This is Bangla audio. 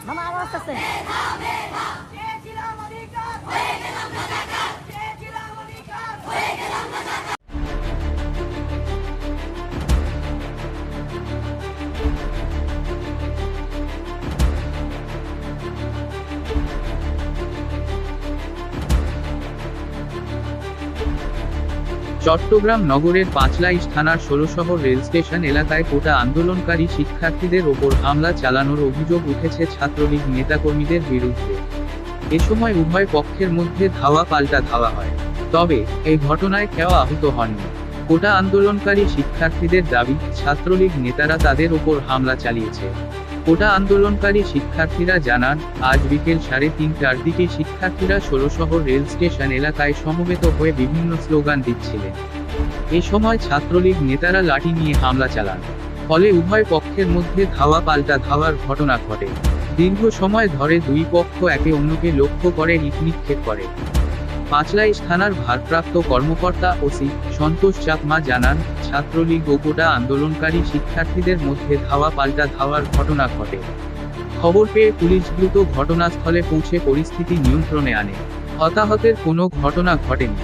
মামা আওয়াজ আছে। চট্টগ্রাম নগরের পাঁচলাইশ থানার ষোলশহর রেল স্টেশন এলাকায় কোটা আন্দোলনকারী শিক্ষার্থীদের ওপর হামলা চালানোর অভিযোগ উঠেছে ছাত্রলীগ নেতাকর্মীদের বিরুদ্ধে। এ সময় উভয় পক্ষের মধ্যে ধাওয়া পাল্টা ধাওয়া হয়। তবে এই ঘটনায় কেউ আহত হননি। কোটা আন্দোলনকারী শিক্ষার্থীদের দাবি, ছাত্রলীগ নেতারা তাদের ওপর হামলা চালিয়েছে। কোটা আন্দোলনকারী শিক্ষার্থীরা জানান, আজ বিকেল 3:30টার দিকে শিক্ষার্থীরা ষোলশহর রেল স্টেশন এলাকায় সমবেত হয়ে বিভিন্ন স্লোগান দিচ্ছিলেন। এ সময় ছাত্রলীগ নেতারা লাঠি নিয়ে হামলা চালান। ফলে উভয় পক্ষের মধ্যে ধাওয়া পাল্টা ধাওয়ার ঘটনা ঘটে। দীর্ঘ সময় ধরে দুই পক্ষ একে অন্যকে লক্ষ্য করে ইট নিক্ষেপ করে। পাঁচলাইশ থানার ভারপ্রাপ্ত কর্মকর্তা ওসি সন্তোষ চাকমা জানান, ছাত্রলীগ ও কোটা আন্দোলনকারী শিক্ষার্থীদের মধ্যে ধাওয়া পাল্টা ধাওয়ার ঘটনা ঘটে। খবর পেয়ে পুলিশ দ্রুত ঘটনাস্থলে পৌঁছে পরিস্থিতি নিয়ন্ত্রণে আনে। হতাহতের কোনো ঘটনা ঘটেনি।